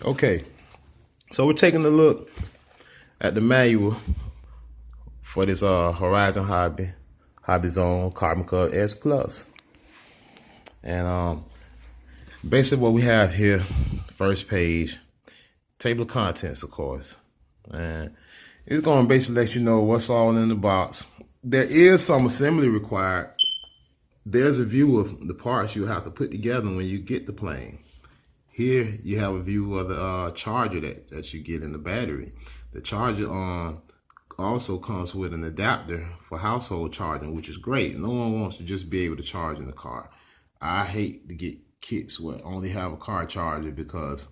Okay, so we're taking a look at the manual for this Horizon Hobby Zone Carbon Club S Plus. And basically what we have here, first page, table of contents, of course. And it's going to basically let you know what's all in the box. There is some assembly required. There's a view of the parts you have to put together when you get the plane. Here you have a view of the charger that you get in the battery. The charger also comes with an adapter for household charging, which is great. No one wants to just be able to charge in the car. I hate to get kits where only have a car charger because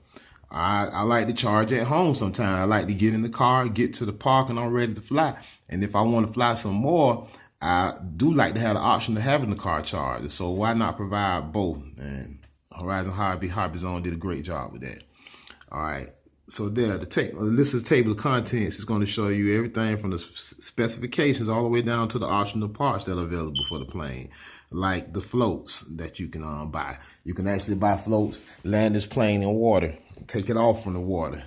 I like to charge at home sometimes. I like to get in the car, get to the park, and I'm ready to fly. And if I want to fly some more, I do like to have the option of having the car charger. So why not provide both? And Horizon Hobby Zone did a great job with that. All right. So there, the list of the table of contents is going to show you everything from the specifications all the way down to the optional parts that are available for the plane, like the floats that you can buy. You can actually buy floats, land this plane in water, take it off from the water.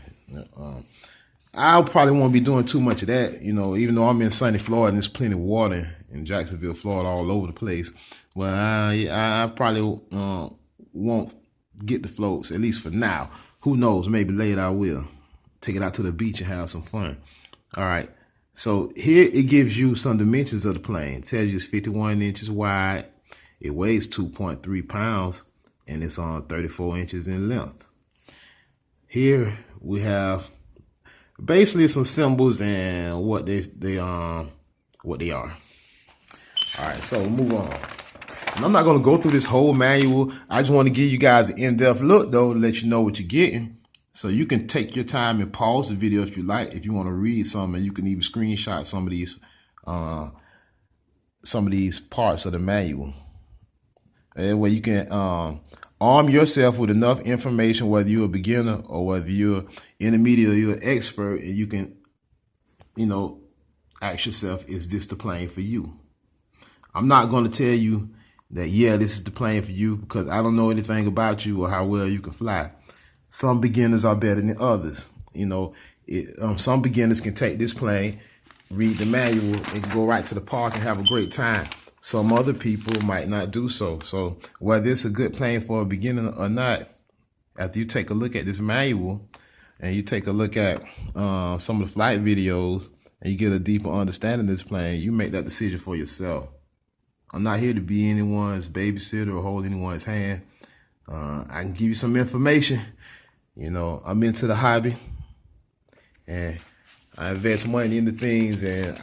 I probably won't be doing too much of that, you know, even though I'm in sunny Florida and there's plenty of water in Jacksonville, Florida, all over the place. Well, I probably won't get the floats, at least for now. Who knows? Maybe later I will. Take it out to the beach and have some fun. All right. So here it gives you some dimensions of the plane. It tells you it's 51 inches wide. It weighs 2.3 pounds and it's on 34 inches in length. Here we have basically some symbols and what they are. All right, so we'll move on. And I'm not going to go through this whole manual. I just want to give you guys an in-depth look, though, to let you know what you're getting. So you can take your time and pause the video if you like. If you want to read something, you can even screenshot some of these parts of the manual. And where you can arm yourself with enough information, whether you're a beginner or whether you're intermediate or you're an expert, and you can, you know, ask yourself, is this the plane for you? I'm not going to tell you that, yeah, this is the plane for you, because I don't know anything about you or how well you can fly. Some beginners are better than others. You know, some beginners can take this plane, read the manual, and go right to the park and have a great time. Some other people might not do so. So whether it's a good plane for a beginner or not, after you take a look at this manual and you take a look at some of the flight videos and you get a deeper understanding of this plane, you make that decision for yourself. I'm not here to be anyone's babysitter or hold anyone's hand. I can give you some information. You know, I'm into the hobby and I invest money into things, and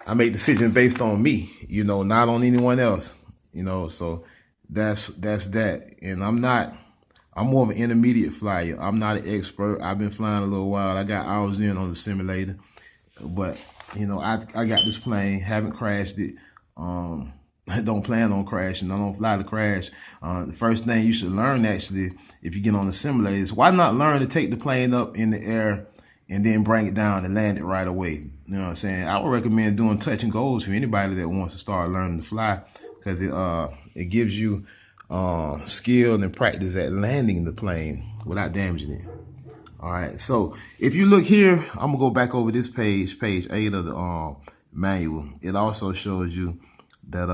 I make decisions based on me, you know, not on anyone else, you know. So that's that. And I'm more of an intermediate flyer. I'm not an expert. I've been flying a little while. I got hours in on the simulator, but you know, I got this plane, haven't crashed it. I don't plan on crashing. I don't fly to crash. The first thing you should learn, actually, if you get on the simulator, is why not learn to take the plane up in the air and then bring it down and land it right away. You know what I'm saying? I would recommend doing touch and goes for anybody that wants to start learning to fly, because it gives you skill and practice at landing the plane without damaging it. All right, so if you look here, I'm gonna go back over this page 8 of the manual. It also shows you that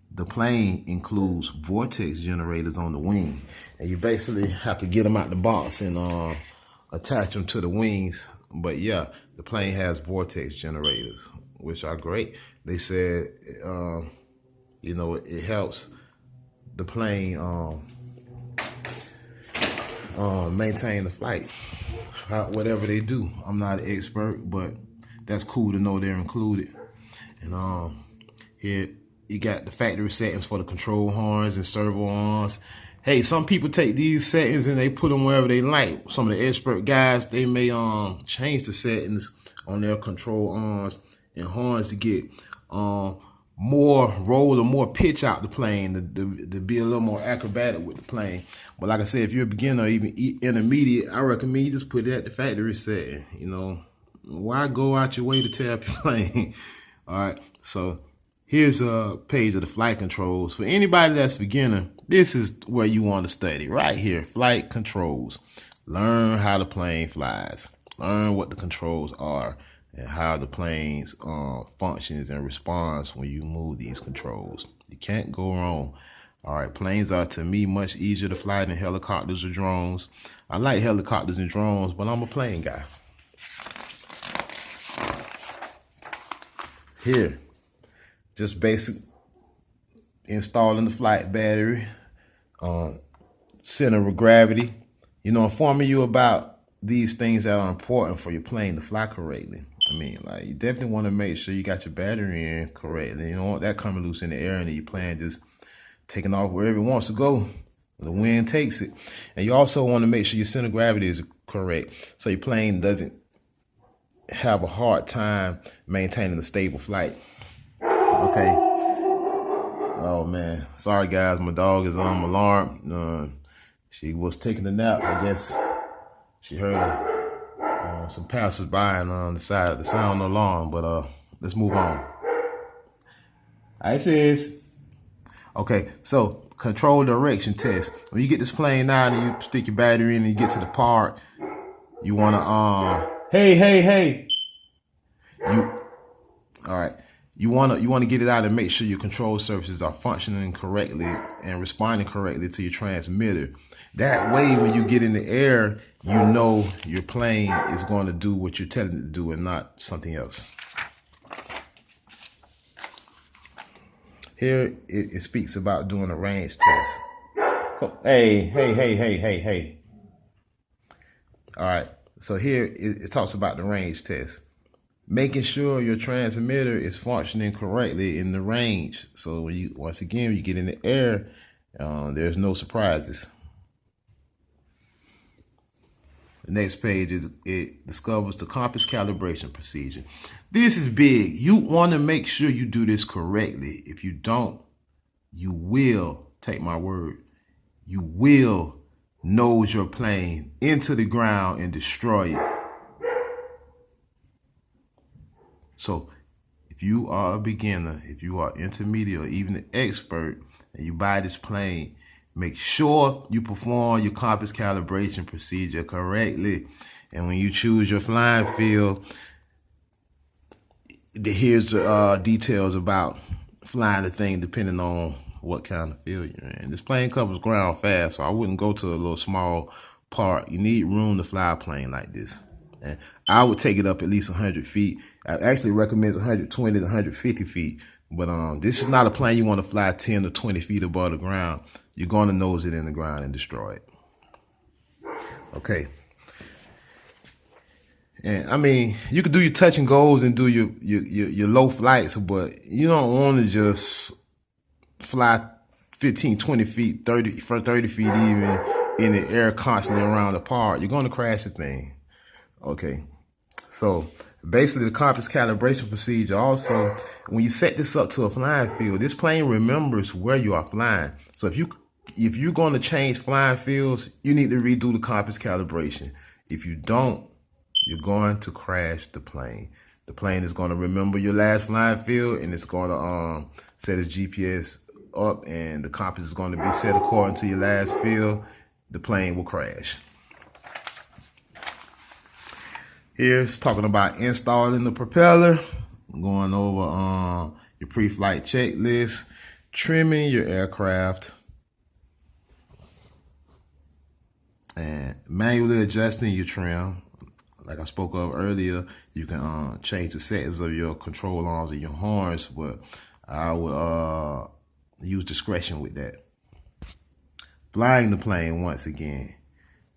the plane includes vortex generators on the wing, and you basically have to get them out the box and attach them to the wings. But yeah, the plane has vortex generators, which are great. They said, you know, it helps the plane maintain the flight, whatever they do. I'm not an expert, but that's cool to know they're included. And here you got the factory settings for the control horns and servo arms. Hey, some people take these settings and they put them wherever they like. Some of the expert guys, they may change the settings on their control arms and horns to get more roll or more pitch out the plane, to be a little more acrobatic with the plane. But like I said, if you're a beginner or even intermediate, I recommend you just put it at the factory setting. You know, why go out your way to tear up your plane? All right, so Here's a page of the flight controls. For anybody that's beginner, this is where you want to study. Right here, flight controls. Learn how the plane flies. Learn what the controls are and how the plane's functions and responds when you move these controls. You can't go wrong. All right, planes are, to me, much easier to fly than helicopters or drones. I like helicopters and drones, but I'm a plane guy. Here, just basic installing the flight battery, center of gravity, informing you about these things that are important for your plane to fly correctly. I mean, like, you definitely want to make sure you got your battery in correctly. You don't want that coming loose in the air and your plane just taking off wherever it wants to go when the wind takes it. And you also want to make sure your center of gravity is correct so your plane doesn't have a hard time maintaining a stable flight. Okay. Oh man, sorry guys, my dog is on alarm. She was taking a nap. I guess she heard some passersby on the side of the sound alarm. But let's move on. I says, okay, so control direction test. When you get this plane out and you stick your battery in and you get to the part, you wanna hey. All right. You want to get it out and make sure your control surfaces are functioning correctly and responding correctly to your transmitter. That way, when you get in the air, you know your plane is going to do what you're telling it to do and not something else. Here, it speaks about doing a range test. Hey. All right. So here, it talks about the range test. Making sure your transmitter is functioning correctly in the range. So when you get in the air, there's no surprises. The next page it discovers the compass calibration procedure. This is big. You want to make sure you do this correctly. If you don't, you will, take my word, you will nose your plane into the ground and destroy it. So if you are a beginner, if you are intermediate or even an expert and you buy this plane, make sure you perform your compass calibration procedure correctly. And when you choose your flying field, here's the details about flying the thing depending on what kind of field you're in. This plane covers ground fast, so I wouldn't go to a little small park. You need room to fly a plane like this. And I would take it up at least 100 feet. I actually recommend 120 to 150 feet. But this is not a plane you want to fly 10 or 20 feet above the ground. You're going to nose it in the ground and destroy it. Okay. And I mean, you could do your touch and goes and do your low flights, but you don't want to just fly 15, 20 feet, 30 feet even in the air constantly around the part. You're going to crash the thing. Okay, so basically the compass calibration procedure also, when you set this up to a flying field, this plane remembers where you are flying. So if you're going to change flying fields, you need to redo the compass calibration. If you don't, you're going to crash the plane. The plane is going to remember your last flying field and it's going to set its GPS up and the compass is going to be set according to your last field. The plane will crash. Here's talking about installing the propeller, going over your pre-flight checklist, trimming your aircraft, and manually adjusting your trim. Like I spoke of earlier, you can change the settings of your control arms and your horns, but I would use discretion with that. Flying the plane once again.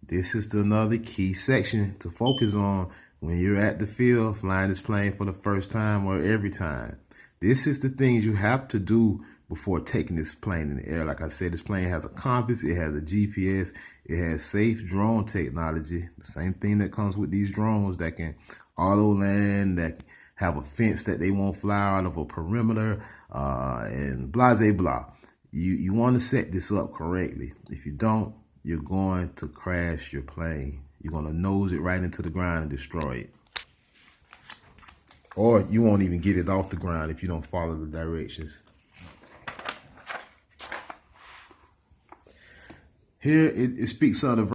This is another key section to focus on when you're at the field flying this plane for the first time or every time. This is the things you have to do before taking this plane in the air. Like I said, this plane has a compass, it has a GPS, it has safe drone technology, the same thing that comes with these drones that can auto land, that have a fence that they won't fly out of, a perimeter, and blah, blah, blah. You want to set this up correctly. If you don't, you're going to crash your plane. You're going to nose it right into the ground and destroy it. Or you won't even get it off the ground if you don't follow the directions. Here it speaks of the